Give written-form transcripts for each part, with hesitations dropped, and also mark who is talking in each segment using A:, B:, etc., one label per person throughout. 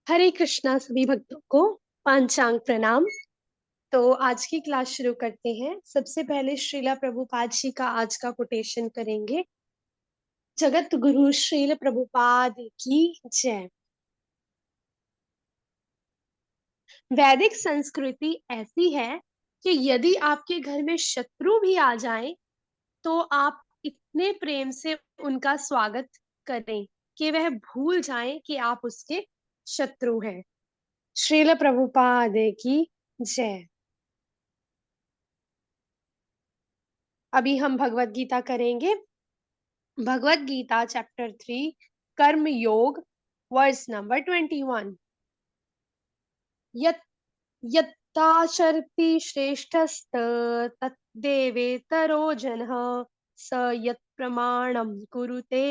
A: हरे कृष्णा सभी भक्तों को पांचांग प्रणाम। तो आज की क्लास शुरू करते हैं। सबसे पहले श्रीला प्रभुपाद जी का आज का कोटेशन करेंगे। जगत गुरु श्रील प्रभुपाद की जय। वैदिक संस्कृति ऐसी है कि यदि आपके घर में शत्रु भी आ जाए तो आप इतने प्रेम से उनका स्वागत करें कि वह भूल जाएं कि आप उसके शत्रु हैं। श्रील प्रभुपाद की जय। अभी हम भगवत गीता करेंगे। भगवत गीता चैप्टर 3 कर्म योग वर्स नंबर 21। यत् यत्ताचरति श्रेष्ठस्त तद्देवेतरो जनः स यत् प्रमाणं कुरुते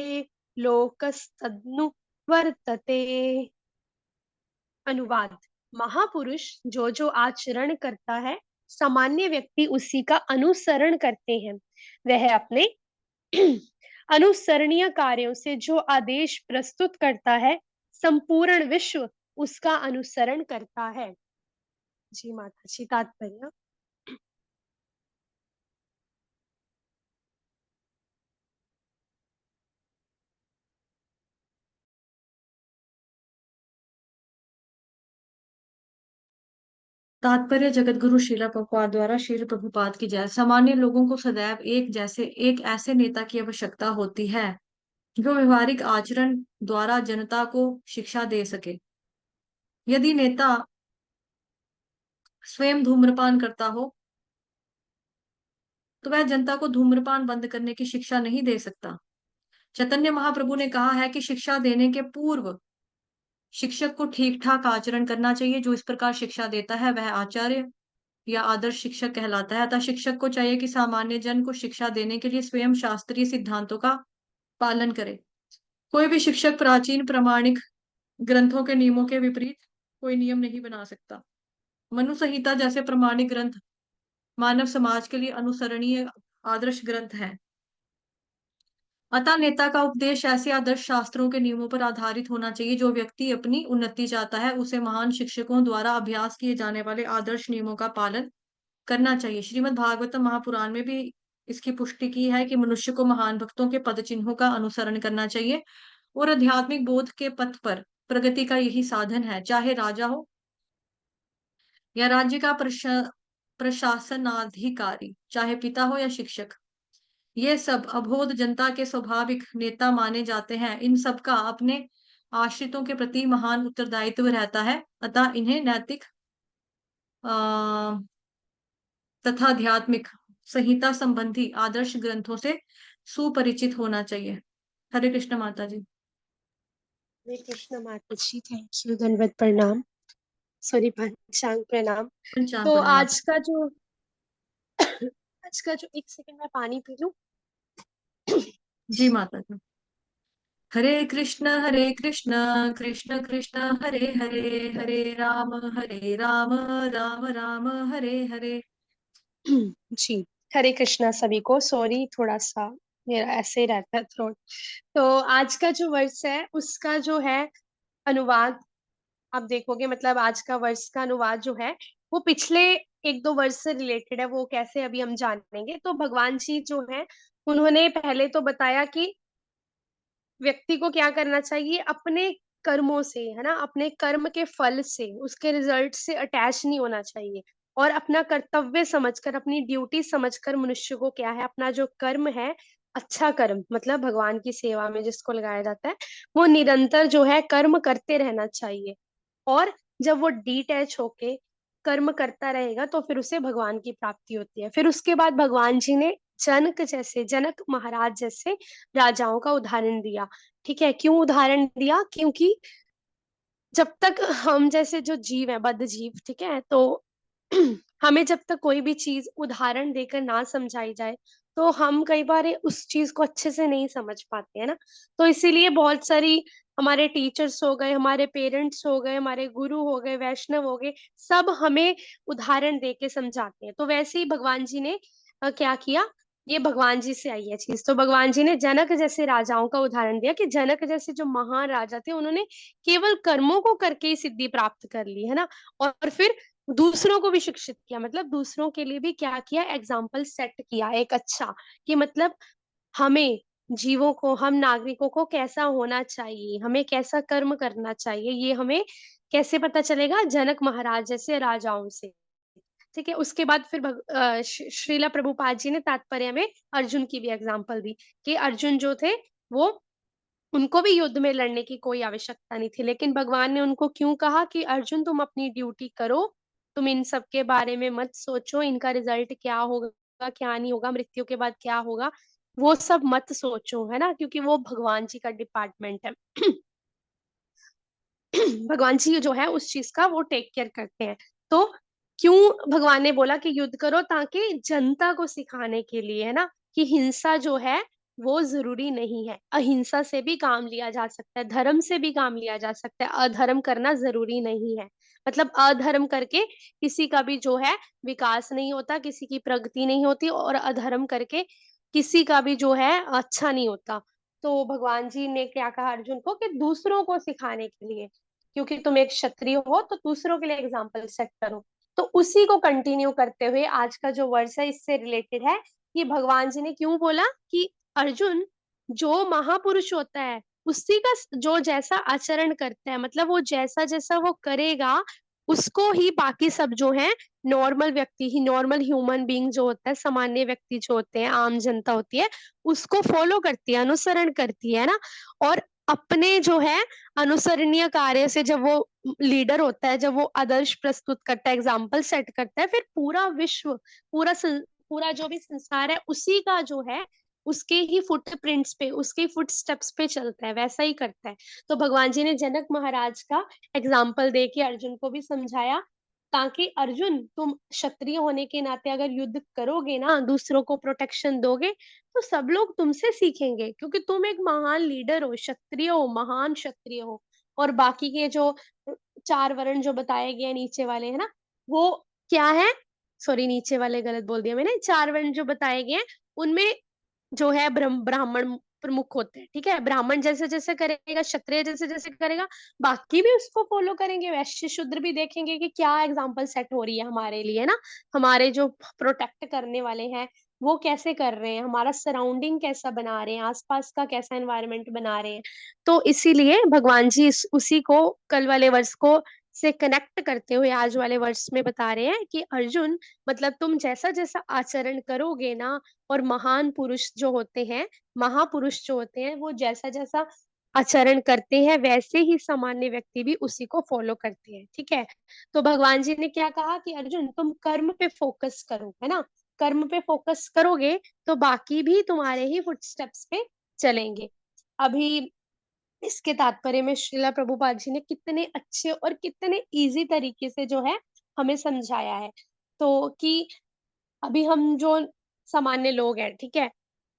A: लोकस्तदनु वर्तते। अनुवाद। महापुरुष जो जो आचरण करता है सामान्य व्यक्ति उसी का अनुसरण करते हैं। वह अपने अनुसरणीय कार्यों से जो आदेश प्रस्तुत करता है संपूर्ण विश्व उसका अनुसरण करता है। जी माता जी। तात्पर्य।
B: तात्पर्य जगतगुरु श्रीला प्रभुपाद द्वारा श्रील प्रभुपाद की जय। सामान्य लोगों को सदैव एक ऐसे नेता की आवश्यकता होती है जो व्यवहारिक आचरण द्वारा जनता को शिक्षा दे सके। यदि नेता स्वयं धूम्रपान करता हो तो वह जनता को धूम्रपान बंद करने की शिक्षा नहीं दे सकता। चैतन्य महाप्रभु ने कहा है कि शिक्षा देने के पूर्व शिक्षक को ठीक ठाक आचरण करना चाहिए। जो इस प्रकार शिक्षा देता है वह आचार्य या आदर्श शिक्षक कहलाता है। अतः शिक्षक को चाहिए कि सामान्य जन को शिक्षा देने के लिए स्वयं शास्त्रीय सिद्धांतों का पालन करे। कोई भी शिक्षक प्राचीन प्रामाणिक ग्रंथों के नियमों के विपरीत कोई नियम नहीं बना सकता। मनु संहिता जैसे प्रामाणिक ग्रंथ मानव समाज के लिए अनुसरणीय आदर्श ग्रंथ हैं। अतः नेता का उपदेश ऐसे आदर्श शास्त्रों के नियमों पर आधारित होना चाहिए। जो व्यक्ति अपनी उन्नति चाहता है उसे महान शिक्षकों द्वारा अभ्यास किए जाने वाले आदर्श नियमों का पालन करना चाहिए। श्रीमद् भागवतम महापुराण में भी इसकी पुष्टि की है कि मनुष्य को महान भक्तों के पद चिन्हों का अनुसरण करना चाहिए और आध्यात्मिक बोध के पथ पर प्रगति का यही साधन है। चाहे राजा हो या राज्य का प्रशासनाधिकारी, चाहे पिता हो या शिक्षक, ये सब अबोध जनता के स्वाभाविक नेता माने जाते हैं। इन सब का अपने आश्रितों के प्रति महान उत्तरदायित्व रहता है। अतः इन्हें नैतिक तथा आध्यात्मिक संहिता संबंधी आदर्श ग्रंथों से सुपरिचित होना चाहिए। हरे कृष्ण माता जी।
A: हरे कृष्ण माता जी। Thank you. धन्यवाद। प्रणाम। सॉरी, पांचांग प्रणाम।
B: पंचांग
A: तो
B: प्रणाम माता।
A: आज का जो एक सेकंड में पानी पी लूं।
B: जी माता जी। हरे कृष्ण कृष्ण कृष्ण हरे हरे, हरे राम राम राम हरे हरे।
A: जी। हरे कृष्णा सभी को। सॉरी, थोड़ा सा मेरा ऐसे ही रहता है थ्रोट। तो आज का जो वर्ष है उसका जो है अनुवाद आप देखोगे, मतलब आज का वर्ष का अनुवाद जो है वो पिछले एक दो वर्ष से रिलेटेड है। वो कैसे अभी हम जानेंगे। तो भगवान जी जो है उन्होंने पहले तो बताया कि व्यक्ति को क्या करना चाहिए अपने कर्मों से, है ना, अपने कर्म के फल से, उसके रिजल्ट से अटैच नहीं होना चाहिए। और अपना कर्तव्य समझकर, अपनी ड्यूटी समझकर मनुष्य को क्या है, अपना जो कर्म है, अच्छा कर्म मतलब भगवान की सेवा में जिसको लगाया जाता है, वो निरंतर जो है कर्म करते रहना चाहिए। और जब वो डिटैच होके कर्म करता रहेगा तो फिर उसे भगवान की प्राप्ति होती है। फिर उसके बाद भगवान जी ने जनक महाराज जैसे राजाओं का उदाहरण दिया। ठीक है, क्यों उदाहरण दिया? क्योंकि जब तक हम जैसे जो जीव है, बद्ध जीव, ठीक है, तो हमें जब तक कोई भी चीज उदाहरण देकर ना समझाई जाए तो हम कई बार उस चीज को अच्छे से नहीं समझ पाते हैं ना। तो इसीलिए बहुत सारी हमारे टीचर्स हो गए, हमारे पेरेंट्स हो गए, हमारे गुरु हो गए, वैष्णव हो गए, सब हमें उदाहरण दे के समझाते हैं। तो वैसे ही भगवान जी ने क्या किया, ये भगवान जी से आई है चीज। तो भगवान जी ने जनक जैसे राजाओं का उदाहरण दिया कि जनक जैसे जो महान राजा थे उन्होंने केवल कर्मों को करके ही सिद्धि प्राप्त कर ली है ना। और फिर दूसरों को भी शिक्षित किया, मतलब दूसरों के लिए भी क्या किया, एग्जाम्पल सेट किया एक अच्छा, कि मतलब हमें जीवों को, हम नागरिकों को कैसा होना चाहिए, हमें कैसा कर्म करना चाहिए, ये हमें कैसे पता चलेगा, जनक महाराज जैसे राजाओं से। ठीक है, उसके बाद फिर श्रीला प्रभुपाद जी ने तात्पर्य में अर्जुन की भी एग्जाम्पल दी कि अर्जुन जो थे वो, उनको भी युद्ध में लड़ने की कोई आवश्यकता नहीं थी, लेकिन भगवान ने उनको क्यों कहा कि अर्जुन तुम अपनी ड्यूटी करो, तुम इन सब के बारे में मत सोचो, इनका रिजल्ट क्या होगा क्या नहीं होगा, मृत्यु के बाद क्या होगा, वो सब मत सोचो, है ना, क्योंकि वो भगवान जी का डिपार्टमेंट है। भगवान जी जो है उस चीज का वो टेक केयर करते हैं। तो क्यों भगवान ने बोला कि युद्ध करो, ताकि जनता को सिखाने के लिए, है ना, कि हिंसा जो है वो जरूरी नहीं है, अहिंसा से भी काम लिया जा सकता है, धर्म से भी काम लिया जा सकता है, अधर्म करना जरूरी नहीं है। मतलब अधर्म करके किसी का भी जो है विकास नहीं होता, किसी की प्रगति नहीं होती, और अधर्म करके किसी का भी जो है अच्छा नहीं होता। तो भगवान जी ने क्या कहा अर्जुन को कि दूसरों को सिखाने के लिए, क्योंकि तुम एक क्षत्रिय हो तो दूसरों के लिए एग्जाम्पल सेट करो। तो उसी को कंटिन्यू करते हुए आज का जो वर्स है इससे रिलेटेड है, कि भगवान जी ने क्यों बोला कि अर्जुन, जो महापुरुष होता है उसी का जो जैसा आचरण करता है, मतलब वो जैसा जैसा वो करेगा, उसको ही बाकी सब जो है नॉर्मल व्यक्ति ही, नॉर्मल ह्यूमन बीइंग जो होता है, सामान्य व्यक्ति जो होते हैं, आम जनता होती है, उसको फॉलो करती है, अनुसरण करती है ना। और अपने जो है अनुसरणीय कार्य से जब वो लीडर होता है, जब वो आदर्श प्रस्तुत करता है, एग्जाम्पल सेट करता है, फिर पूरा विश्व, पूरा जो भी संसार है उसी का जो है, उसके ही फुटप्रिंट्स पे, उसके फुट स्टेप्स पे चलता है, वैसा ही करता है। तो भगवान जी ने जनक महाराज का एग्जाम्पल दे के अर्जुन को भी समझाया, ताकि अर्जुन तुम क्षत्रिय होने के नाते अगर युद्ध करोगे ना, दूसरों को प्रोटेक्शन दोगे, तो सब लोग तुमसे सीखेंगे, क्योंकि तुम एक महान लीडर हो, क्षत्रिय हो, महान क्षत्रिय हो। और बाकी के जो चार वर्ण जो बताए गए हैं नीचे वाले, है ना, वो क्या है, सॉरी नीचे वाले गलत बोल दिया मैंने, चार वर्ण जो बताए गए हैं उनमें जो है ब्राह्मण प्रमुख होते हैं। ठीक है, ब्राह्मण जैसे जैसे करेगा, क्षत्रिय जैसे जैसे करेगा, बाकी भी उसको फॉलो करेंगे, वैश्य शूद्र भी देखेंगे कि क्या एग्जाम्पल सेट हो रही है हमारे लिए ना, हमारे जो प्रोटेक्ट करने वाले हैं वो कैसे कर रहे हैं, हमारा सराउंडिंग कैसा बना रहे हैं, आसपास का कैसा एनवायरनमेंट बना रहे हैं। तो इसीलिए भगवान जी उसी को कल वाले वर्ष को से कनेक्ट करते हुए आज वाले वर्ष में बता रहे हैं कि अर्जुन, मतलब तुम जैसा जैसा आचरण करोगे ना, और महान पुरुष जो होते हैं, महापुरुष जो होते हैं, वो जैसा जैसा आचरण करते हैं वैसे ही सामान्य व्यक्ति भी उसी को फॉलो करते हैं। ठीक है, तो भगवान जी ने क्या कहा कि अर्जुन तुम कर्म पे फोकस करो, है ना, कर्म पे फोकस करोगे तो बाकी भी तुम्हारे ही फुटस्टेप्स पे चलेंगे। अभी इसके तात्पर्य में श्रीला प्रभुपाद जी ने कितने अच्छे और कितने इजी तरीके से जो है हमें समझाया है। तो कि अभी हम जो सामान्य लोग हैं, ठीक है,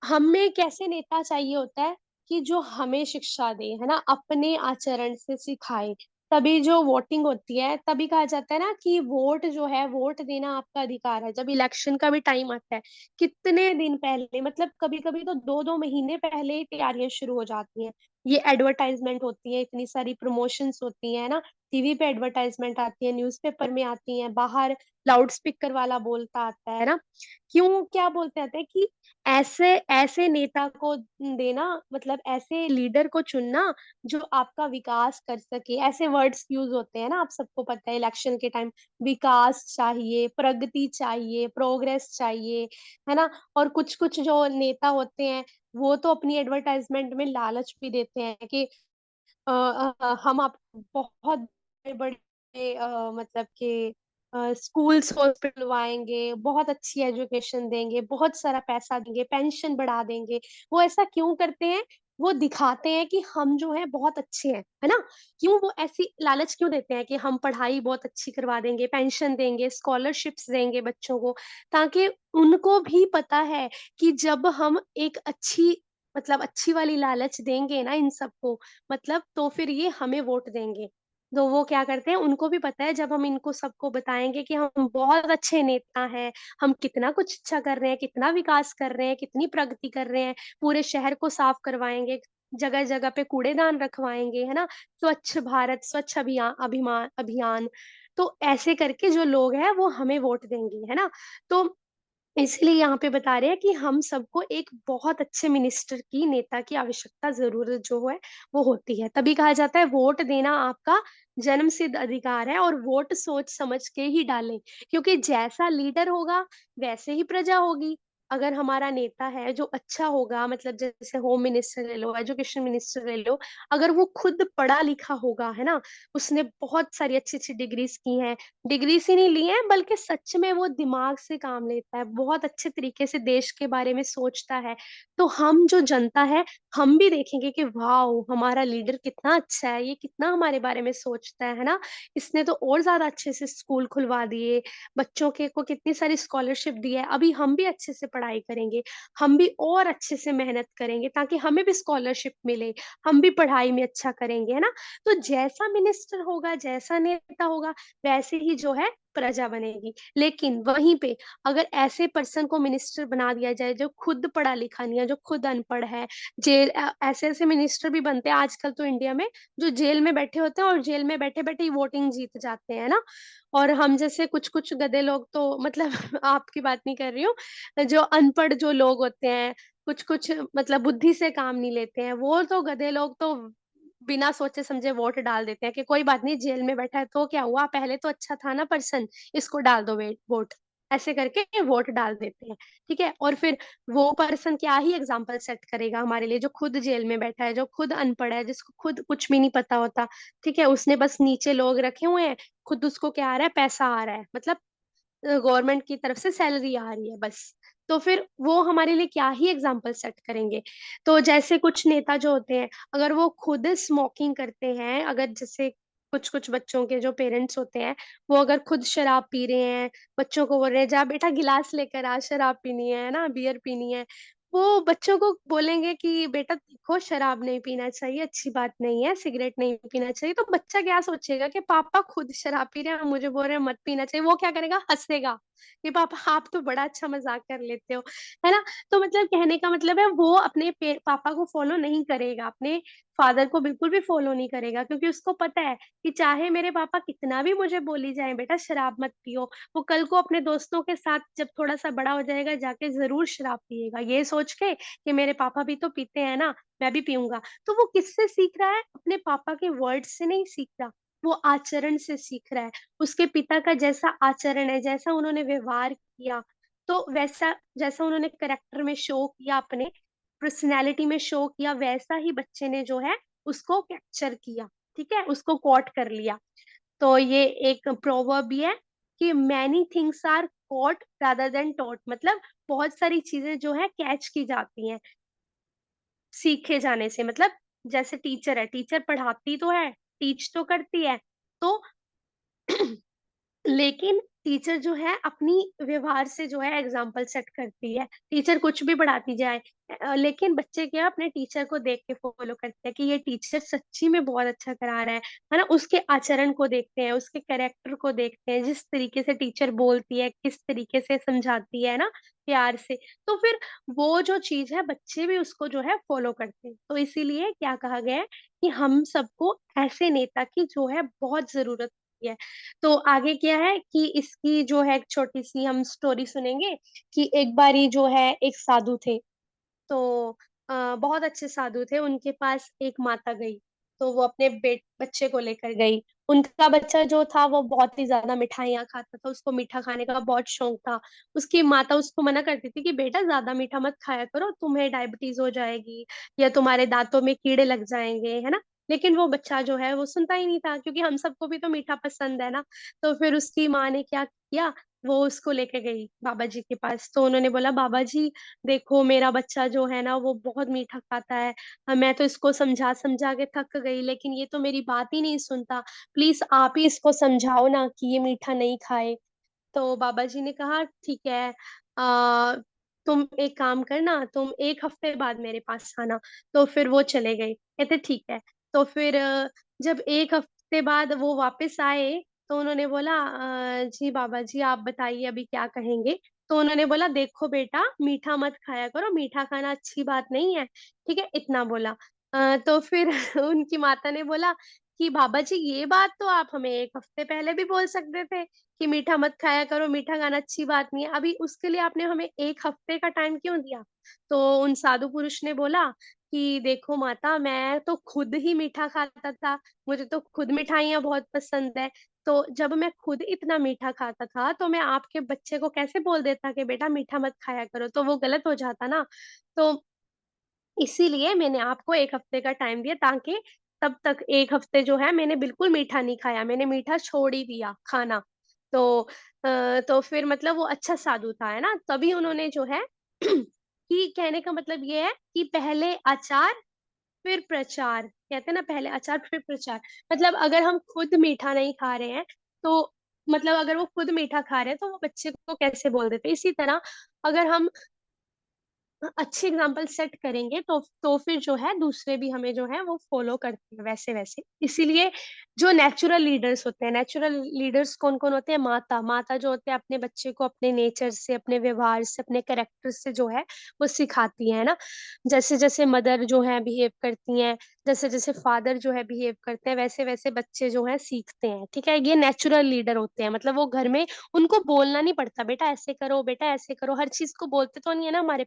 A: हमें कैसे नेता चाहिए होता है, कि जो हमें शिक्षा दे, है ना, अपने आचरण से सिखाए। तभी जो वोटिंग होती है, तभी कहा जाता है ना कि वोट जो है, वोट देना आपका अधिकार है। जब इलेक्शन का भी टाइम आता है, कितने दिन पहले, मतलब कभी कभी तो 2-2 महीने पहले ही तैयारियां शुरू हो जाती हैं। ये एडवर्टाइजमेंट होती है, इतनी सारी प्रमोशंस होती है ना, टीवी पे एडवर्टाइजमेंट आती है, न्यूज़पेपर में आती है, बाहर लाउड स्पीकर वाला बोलता आता है ना। क्यों, क्या बोलते आते हैं कि ऐसे ऐसे नेता को देना, मतलब ऐसे लीडर को चुनना जो आपका विकास कर सके, ऐसे वर्ड्स यूज होते हैं ना, आप सबको पता है इलेक्शन के टाइम, विकास चाहिए, प्रगति चाहिए, प्रोग्रेस चाहिए, है ना। और कुछ कुछ जो नेता होते हैं वो तो अपनी एडवर्टाइजमेंट में लालच भी देते हैं कि हम आप बहुत बड़े बड़े मतलब कि स्कूल्स खुलवाएंगे, बहुत अच्छी एजुकेशन देंगे, बहुत सारा पैसा देंगे, पेंशन बढ़ा देंगे। वो ऐसा क्यों करते हैं, वो दिखाते हैं कि हम जो है बहुत अच्छे हैं, है ना। क्यों वो ऐसी लालच क्यों देते हैं कि हम पढ़ाई बहुत अच्छी करवा देंगे, पेंशन देंगे, स्कॉलरशिप्स देंगे बच्चों को, ताकि उनको भी पता है कि जब हम एक अच्छी, मतलब अच्छी वाली लालच देंगे ना इन सबको, मतलब तो फिर ये हमें वोट देंगे। तो वो क्या करते हैं, उनको भी पता है जब हम इनको सबको बताएँगे कि हम बहुत अच्छे नेता हैं, हम कितना कुछ अच्छा कर रहे हैं, कितना विकास कर रहे हैं, कितनी प्रगति कर रहे हैं, पूरे शहर को साफ करवाएँगे, जगह-जगह पे कूड़ेदान रखवाएँगे, है ना? स्वच्छ भारत, स्वच्छ अभियान। तो ऐसे करके जो लोग हैं वो हमें वोट देंगे, है ना? तो इसलिए यहाँ पे बता रहे हैं कि हम सबको एक बहुत अच्छे मिनिस्टर की, नेता की आवश्यकता ज़रूरत जो है, वो होती है। तभी कहा जाता है वोट देना आपका जन्मसिद्ध अधिकार है और वोट सोच समझ के ही डालें, क्योंकि जैसा लीडर होगा, वैसे ही प्रजा होगी। अगर हमारा नेता है जो अच्छा होगा, मतलब जैसे होम मिनिस्टर ले लो, एजुकेशन मिनिस्टर ले लो, अगर वो खुद पढ़ा-लिखा होगा, है ना? उसने बहुत सारी अच्छी-अच्छी डिग्रीज़ की हैं, डिग्रीज़ ही नहीं ली हैं, बल्कि सच में वो दिमाग से काम लेता है, बहुत अच्छे तरीके से देश के बारे में सोचता है। तो हम जो जनता है, हम भी देखेंगे कि वॉव! हमारा लीडर कितना अच्छा है, ये कितना हमारे बारे में सोचता है ना? इसने तो और ज़्यादा अच्छे से स्कूल खुलवा दिए, बच्चों के को कितनी सारी स्कॉलरशिप दी है, अभी हम भी अच्छे से पढ़ाई करेंगे, हम भी और अच्छे से मेहनत करेंगे ताकि हमें भी स्कॉलरशिप मिले, हम भी पढ़ाई में अच्छा करेंगे, है ना? तो जैसा मिनिस्टर होगा, जैसा नेता होगा, वैसे ही जो है प्रजा बनेगी। लेकिन वहीं पे अगर ऐसे पर्सन को मिनिस्टर बना दिया जाए जो खुद पढ़ा-लिखा नहीं है, जो खुद अनपढ़ है, ऐसे-ऐसे मिनिस्टर भी बनते हैं आजकल तो इंडिया में, जो जेल में बैठे होते हैं और जेल में बैठे-बैठे ही वोटिंग जीत जाते हैं ना। और हम जैसे कुछ-कुछ गधे लोग तो मतलब आपकी बात नहीं कर रही हूँ, जो अनपढ़ जो लोग होते हैं, कुछ-कुछ मतलब बुद्धि से काम नहीं लेते हैं, वो तो गधे लोग तो बिना सोचे-समझे वोट डाल देते हैं कि कोई बात नहीं, जेल में बैठा है तो क्या हुआ, पहले तो अच्छा था ना पर्सन, इसको डाल दो वोट। ऐसे करके वोट डाल देते हैं, ठीक है? और फिर वो पर्सन क्या ही एग्ज़ाम्पल सेट करेगा हमारे लिए, जो खुद जेल में बैठा है, जो खुद अनपढ़ है, जिसको खुद कुछ भी नहीं पता होता, ठीक है? उसने बस नीचे लोग रखे हुए हैं, खुद उसको क्या आ रहा है, पैसा आ रहा है, मतलब गवर्नमेंट की तरफ से सैलरी आ रही है बस। तो फिर वो हमारे लिए क्या ही एग्ज़ाम्पल सेट करेंगे। तो जैसे कुछ नेता जो होते हैं, अगर वो खुद स्मोकिंग करते हैं, अगर जैसे कुछ-कुछ बच्चों के जो पेरेंट्स होते हैं, वो अगर खुद शराब पी रहे हैं, बच्चों को बोल रहे हैं, "जा बेटा गिलास लेकर आ, शराब पीनी है ना? बियर पीनी है।" वो बच्चों को बोलेंगे कि बेटा देखो शराब नहीं पीना चाहिए, अच्छी बात नहीं है, सिगरेट नहीं पीना चाहिए, तो बच्चा क्या सोचेगा कि पापा खुद शराब पी रहे हैं और मुझे बोल रहे हैं मत पीना चाहिए, वो क्या करेगा हँसेगा, कि पापा आप तो बड़ा अच्छा मज़ाक कर लेते हो, है ना? तो मतलब कहने का मतलब है वो अपने पापा को फ़ॉलो नहीं करेगा, अपने फादर को बिल्कुल भी फ़ॉलो नहीं करेगा क्योंकि उसको पता है कि चाहे मेरे पापा कितना भी मुझे बोली जाएँ बेटा शराब मत पियो, वो कल को अपने दोस्तों के साथ जब थोड़ा-सा बड़ा हो जाएगा जाके ज़रूर शराब पिएगा, ये सोच के कि मेरे पापा भी तो पीते हैं ना, मैं भी पीऊँगा। तो वो किससे सीख रहा है? अपने पापा के वर्ड्स से नहीं सीख रहा, वो आचरण से सीख रहा है। उसके पिता का जैसा आचरण है, जैसा उन्होंने व्यवहार किया, तो वैसा जैसा उन्होंने करैक्टर में शो किया अपने, पर्सनैलिटी में शो किया, वैसा ही बच्चे ने जो है उसको कैप्चर किया, ठीक है? उसको कॉट कर लिया। तो ये एक प्रोवर्ब भी है कि many things are caught rather than taught, मतलब बहुत सारी चीज़ें जो है कैच की जाती हैं, सीखे जाने से। मतलब जैसे टीचर है, टीचर पढ़ाती तो है, टीच तो करती है, तो लेकिन टीचर जो है अपनी व्यवहार से जो है एग्जाम्पल सेट करती है। टीचर कुछ भी पढ़ाती जाए, लेकिन बच्चे क्या अपने टीचर को देख के फॉलो करते हैं कि ये टीचर सच्ची में बहुत अच्छा करा रहा है ना? उसके आचरण को देखते हैं, उसके कैरेक्टर को देखते हैं, जिस तरीके से टीचर बोलती है, किस तरीके से समझाती है ना, प्यार से। तो फिर वो जो चीज़ है बच्चे भी उसको जो है फॉलो करते हैं। तो इसीलिए क्या कहा गया है कि हम सबको ऐसे नेता की जो है बहुत ज़रूरत है। तो आगे क्या है कि इसकी जो है एक छोटी-सी हम स्टोरी सुनेंगे कि एक बारी जो है एक साधु थे। तो बहुत अच्छे साधु थे, उनके पास एक माता गई, तो वो अपने बच्चे को लेकर गई। उनका बच्चा जो था वो बहुत ही ज़्यादा मिठाइयाँ खाता था, उसको मीठा खाने का बहुत शौक था। उसकी माता उसको मना करती थी कि बेटा ज़्यादा मीठा मत खाया करो, तुम्हें डायबिटीज़ हो जाएगी या तुम्हारे दाँतों में कीड़े लग जाएँगे, है ना? लेकिन वो बच्चा जो है वो सुनता ही नहीं था क्योंकि हम सबको भी तो मीठा पसंद है ना। तो फिर उसकी माँ ने क्या किया, वो उसको लेके गई बाबा जी के पास। तो उन्होंने बोला, "बाबा जी देखो मेरा बच्चा जो है ना वो बहुत मीठा खाता है। मैं तो इसको समझा-समझा के थक गई लेकिन ये तो मेरी बात ही नहीं सुनता। प्लीज़ आप ही इसको समझाओ ना कि ये मीठा नहीं खाए।" तो बाबा जी ने कहा ठीक है, तुम एक काम करना, तुम 1 हफ्ते बाद मेरे पास आना। तो फिर वो चले गए। कहते ठीक है। तो फिर जब 1 हफ हफ्ते बाद वो वापस आए, तो उन्होंने बोला जी बाबा जी आप बताइए अभी क्या कहेंगे? तो उन्होंने बोला देखो बेटा मीठा मत खाया करो, मीठा खाना अच्छी बात नहीं है, ठीक है? इतना बोला। तो फिर उनकी माता ने बोला कि बाबा जी ये बात तो आप हमें 1 हफ्ते पहले भी बोल सकते थे कि मीठा मत खाया करो, मीठा खाना अच्छी बात नहीं है। अभी उसके लिए आपने हमें 1 हफ्ते का टाइम क्यों दिया? तो उन साधु पुरुष ने बोला कि देखो माता मैं तो खुद ही मीठा खाता था, मुझे तो खुद मिठाइयाँ बहुत पसंद है। तो जब मैं खुद इतना मीठा खाता था, तो मैं आपके बच्चे को कैसे बोल देता कि बेटा मीठा मत खाया करो, तो वो गलत हो जाता ना। तो इसीलिए मैंने आपको 1 हफ्ते का टाइम दिया ताकि तब तक 1 हफ्ते जो है मैंने बिल्कुल मीठा नहीं खाया, मैंने मीठा छोड़ ही दिया खाना। तो तो फिर मतलब वो अच्छा साधु था, है ना? तभी उन्होंने जो है कि कहने का मतलब ये है कि पहले आचार फिर प्रचार। कहते हैं ना पहले आचार फिर प्रचार। मतलब अगर हम खुद मीठा नहीं खा रहे हैं, तो मतलब अगर वो खुद मीठा खा रहे हैं, तो वो बच्चे को कैसे बोल देते? इसी तरह अगर हम अच्छे एग्जाम्पल सेट करेंगे तो फिर जो है दूसरे भी हमें जो है वो फॉलो करते हैं वैसे वैसे। इसीलिए जो नेचुरल लीडर्स होते हैं, नेचुरल लीडर्स कौन कौन होते हैं? माता माता जो होते हैं अपने बच्चे को अपने नेचर से, अपने व्यवहार से, अपने कैरेक्टर से जो है वो सिखाती है ना। जैसे जैसे मदर जो है बिहेव करती हैं, जैसे जैसे फादर जो है बिहेव करते हैं, वैसे वैसे बच्चे जो है सीखते हैं। ठीक है, ये नेचुरल लीडर होते हैं। मतलब वो घर में उनको बोलना नहीं पड़ता बेटा ऐसे करो, बेटा ऐसे करो। हर चीज को बोलते तो नहीं है ना हमारे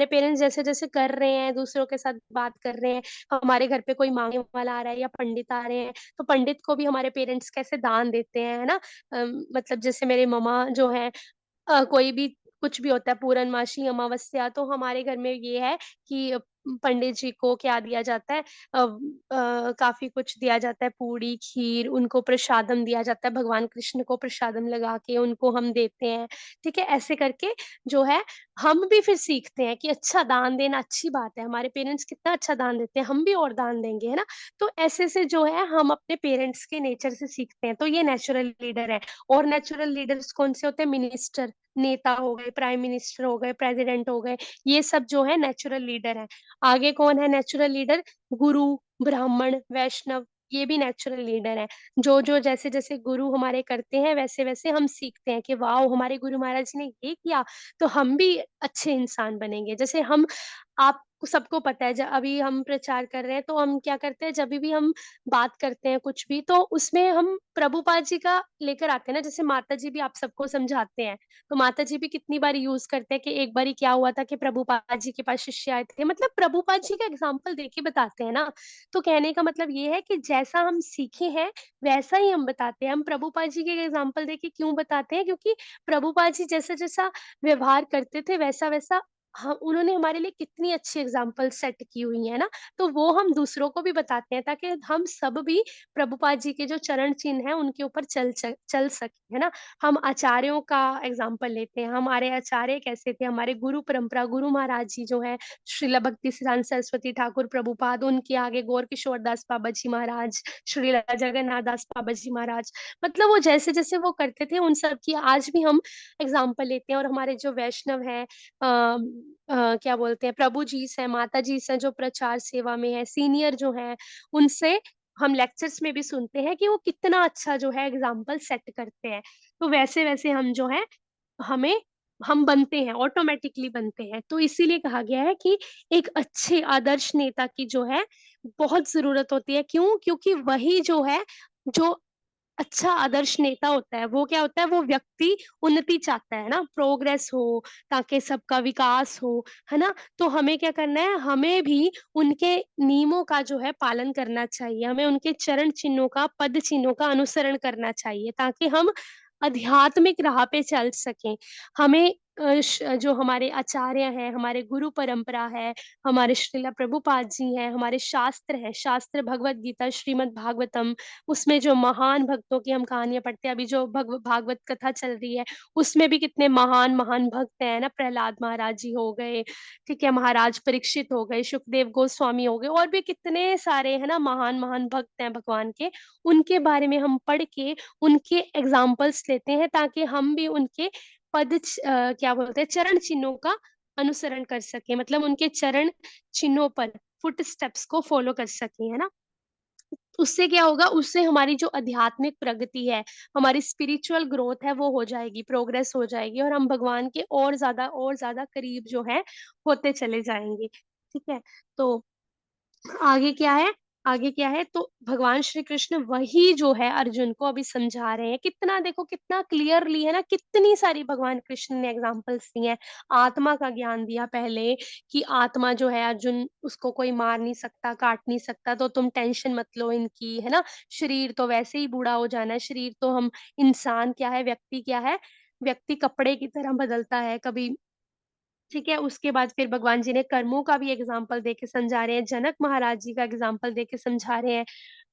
A: पेरेंट्स जैसे जैसे कर रहे हैं, दूसरों के साथ बात कर रहे हैं। हमारे घर पे कोई मांगने वाला आ रहा है या पंडित आ रहे हैं, तो पंडित को भी हमारे पेरेंट्स कैसे दान देते हैं, है ना? मतलब जैसे मेरे मम्मा जो है कोई भी कुछ भी होता है पूर्णमासी, अमावस्या, तो हमारे घर में ये है कि पंडित जी को क्या दिया जाता है, काफ़ी कुछ दिया जाता है, पूड़ी, खीर, उनको प्रसादम दिया जाता है, भगवान कृष्ण को प्रसादम लगा के उनको हम देते हैं, ठीक है? ऐसे करके जो है हम भी फिर सीखते हैं कि अच्छा दान देना अच्छी बात है, हमारे पेरेंट्स कितना अच्छा दान देते हैं, हम भी और दान देंगे, है ना? तो ऐसे से जो है हम अपने पेरेंट्स के नेचर से सीखते हैं, तो ये नेचुरल लीडर है। और नेचुरल लीडर्स कौन से होते हैं? मिनिस्टर, नेता हो गए, प्राइम मिनिस्टर हो गए, प्रेसिडेंट हो गए, ये सब जो है नेचुरल लीडर हैं। आगे कौन है नेचुरल लीडर? गुरु, ब्राह्मण, वैष्णव, ये भी नेचुरल लीडर हैं। जो जैसे-जैसे गुरु हमारे करते हैं, वैसे-वैसे हम सीखते हैं कि वाओ! हमारे गुरु महाराज जी ने ये किया, तो हम भी अच्छे इंसान बनेंगे। जैसे हम आपको सबको पता है अभी हम प्रचार कर रहे हैं, तो हम क्या करते हैं जभी भी हम बात करते हैं कुछ भी, तो उसमें हम प्रभुपाद जी का लेकर आते हैं ना, जैसे माताजी भी आप सबको समझाते हैं। तो माताजी भी कितनी बार यूज़ करते हैं कि एक बारी क्या हुआ था कि प्रभुपाद जी के पास शिष्य आए थे, मतलब प्रभुपाद जी का एग्ज़ाम्पल देके बताते हैं ना। तो कहने का मतलब ये है कि जैसा हम सीखे हैं, वैसा ही हम बताते हैं। हम प्रभुपाद जी के एग्ज़ाम्पल देके क्यों बताते हैं? क्योंकि प्रभुपाद जी जैसा-जैसा व्यवहार करते थे, वैसा-वैसा उन्होंने हमारे लिए कितनी अच्छी एग्ज़ाम्पल सेट की हुई है ना, तो वो हम दूसरों को भी बताते हैं ताकि हम सब भी प्रभुपाद जी के जो चरण चिन्ह हैं, उनके ऊपर चल सकें, है ना? हम आचार्यों का एग्ज़ाम्पल लेते हैं, हमारे आचार्य कैसे थे, हमारे गुरु परंपरा, गुरु महाराज जी जो हैं, श्रील भक्तिसिद्धांत सरस्वती ठाकुर प्रभुपाद, उनके आगे गौरकिशोर दास बाबा जी महाराज, श्रील जगन्नाथ दास बाबा जी महाराज, मतलब वो जैसे-जैसे वो करते थे, उन सब की आज भी हम एग्ज़ाम्पल लेते हैं। और हमारे जो वैष्णव हैं क्या बोलते हैं, प्रभु जीस हैं, माता जीस हैं, जो प्रचार सेवा में हैं, सीनियर जो हैं, उनसे हम लेक्चर्स में भी सुनते हैं कि वो कितना अच्छा जो है एग्ज़ाम्पल सेट करते हैं। तो वैसे-वैसे हम जो है हमें हम बनते हैं, ऑटोमैटिकली बनते हैं। तो इसीलिए कहा गया है कि एक अच्छे आदर्श नेता की जो है बहुत ज़रूरत होती है। क्यों? क्योंकि वही जो है, जो अच्छा आदर्श नेता होता है, वो क्या होता है, वो व्यक्ति उन्नति चाहता है ना, प्रोग्रेस हो, ताकि सबका विकास हो, है ना? तो हमें क्या करना है, हमें भी उनके नियमों का जो है पालन करना चाहिए, हमें उनके चरण चिन्हों का, पद चिन्हों का अनुसरण करना चाहिए, ताकि हम आध्यात्मिक राह पे चल सकें। हमें जो हमारे आचार्य हैं, हमारे गुरु परंपरा है, हमारे श्रील प्रभुपाद जी हैं, हमारे शास्त्र हैं, शास्त्र भगवद गीता, श्रीमद् भागवतम, उसमें जो महान भक्तों की हम कहानियाँ पढ़ते हैं, अभी जो भागवत कथा चल रही है, उसमें भी कितने महान-महान भक्त हैं ना, प्रहलाद महाराज जी हो गए, ठीक है, महाराज परीक्षित हो गए, सुखदेव गोस्वामी हो गए, और भी कितने सारे है ना महान-महान भक्त हैं भगवान के। उनके बारे में हम पढ़ के उनके एग्ज़ाम्पल्स लेते हैं ताकि हम भी उनके क्या बोलते हैं, चरण चिन्हों का अनुसरण कर सकें, मतलब उनके चरण चिन्हों पर, फुटस्टेप्स को फ़ॉलो कर सकें, है ना? उससे क्या होगा, उससे हमारी जो आध्यात्मिक प्रगति है, हमारी स्पिरिचुअल ग्रोथ है, वो हो जाएगी, प्रोग्रेस हो जाएगी, और हम भगवान के और ज्यादा करीब जो है होते चले जाएंगे। ठीक है। तो आगे क्या है, आगे क्या है, तो भगवान श्री कृष्ण वही जो है अर्जुन को अभी समझा रहे हैं। कितना देखो, कितना क्लियरली है ना, कितनी सारी भगवान कृष्ण ने एग्जांपल्स दी हैं। आत्मा का ज्ञान दिया पहले, कि आत्मा जो है अर्जुन, उसको कोई मार नहीं सकता, काट नहीं सकता, तो तुम टेंशन मत लो इनकी, है ना। शरीर तो वैसे ही बूढ़ा हो जाना है, शरीर तो हम, इंसान क्या है, व्यक्ति क्या है, व्यक्ति कपड़े की तरह बदलता है कभी। ठीक है। उसके बाद फिर भगवान जी ने कर्मों का भी एग्जाम्पल देके समझा रहे हैं, जनक महाराज जी का एग्जाम्पल देके समझा रहे हैं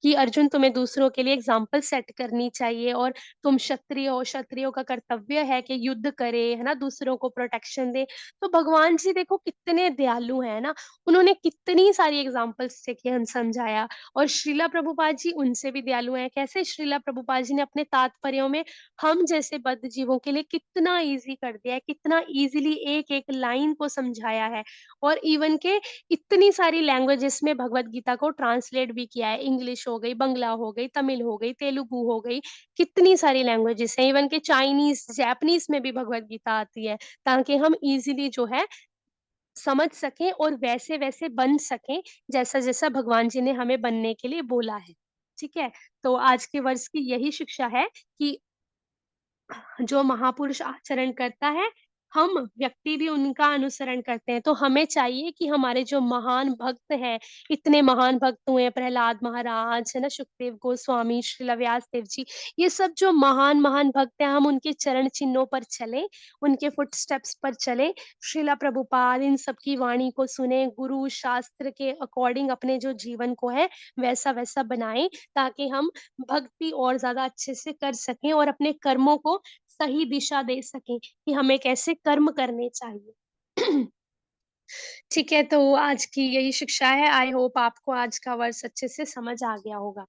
A: कि अर्जुन, तुम्हें दूसरों के लिए एग्जाम्पल सेट करनी चाहिए, और तुम क्षत्रिय हो, क्षत्रियो का कर्तव्य है कि युद्ध करे, है ना, दूसरों को प्रोटेक्शन दे। तो भगवान जी देखो कितने दयालु हैं ना, उन्होंने कितनी सारी एग्जाम्पल्स से कि हम समझाया। और श्रीला प्रभुपाद जी उनसे भी दयालु हैं। कैसे, श्रीला प्रभुपाद जी ने अपने तात्पर्यों में हम जैसे बद्ध जीवों के लिए कितना इजी कर दिया है, कितना इजीली एक एक लाइन को समझाया है। और इवन के इतनी सारी लैंग्वेजेस में भगवत गीता को ट्रांसलेट भी किया है, इंग्लिश हो गई, बंगला हो गई, तमिल हो गई, तेलुगु हो गई, कितनी सारी लैंग्वेजेस हैं। इवन के चाइनीज, जापानीज में भी भगवत गीता आती है, ताकि हम इजीली जो है समझ सकें और वैसे वैसे बन सकें, जैसा जैसा भगवान जी ने हमें बनने के लिए बोला है। ठीक है। तो आज के वर्ष की यही शिक्षा है कि जो महापुरुष आचरण करता है, हम व्यक्ति भी उनका अनुसरण करते हैं। तो हमें चाहिए कि हमारे जो महान भक्त हैं, इतने महान भक्त हुए हैं, प्रहलाद महाराज, है ना, सुखदेव गोस्वामी, श्रील व्यास देव जी, ये सब जो महान महान भक्त हैं, हम उनके चरण चिन्हों पर चलें, उनके फुटस्टेप्स पर चलें। श्रीला प्रभुपाद इन सब की वाणी को सुने, गुरु शास्त्र के अकॉर्डिंग अपने जो जीवन को है वैसा वैसा बनाएं, ताकि हम भक्ति और ज्यादा अच्छे से कर सकें, और अपने कर्मों को सही दिशा दे सकें कि हमें कैसे कर्म करने चाहिए। ठीक है। तो आज की यही शिक्षा है। आई होप आपको आज का वर्ष अच्छे से समझ आ गया होगा।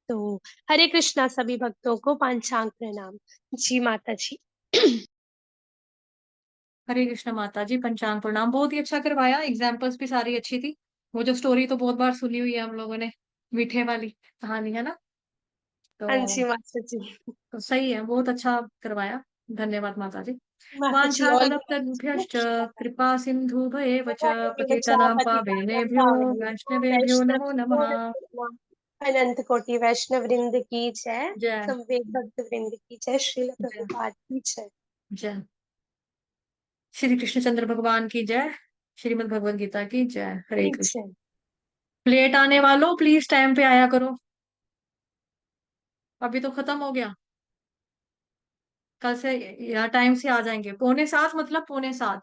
A: तो हरे कृष्णा सभी भक्तों को पांचांग प्रणाम। जी माता जी।
B: हरे कृष्ण माता जी, पंचांग प्रणाम। बहुत ही अच्छा करवाया, एग्जाम्पल्स भी सारी अच्छी थी। वो जो स्टोरी तो बहुत बार सुनी हुई है हम लोगों ने, मीठे वाली कहानी, है ना।
A: हाँ
B: तो,
A: जी माता जी।
B: तो सही है, बहुत अच्छा करवाया। धन्यवाद माता जी।
A: माता जी ऑल द
B: वाञ्छाकल्पतरुभ्यश्च कृपा सिन्धुभयेव च
A: बचा
B: पतितानां
A: पतितानां
B: पावनेभ्यो
A: पावनेभ्यो
B: वैष्णवेभ्यो नमो
A: वैष्णवेभ्यो
B: नमः।
A: नमो नमः। अनंत कोटि वैष्णव वृंद की जय।
B: जय
A: संवेद भक्त वृंद की जय। श्रील
B: जय
A: प्रभुपाद की जय।
B: जय। श्री कृष्णचंद्र भगवान की जय। श्रीमद् भगवद गीता की जय। हरे कृष्ण।
A: जय।
B: प्लेट आने वालों, प्लीज टाइम पे आया करो। अभी तो खत्म हो गया। कल से या टाइम से आ जाएंगे, 6:45 मतलब 6:45।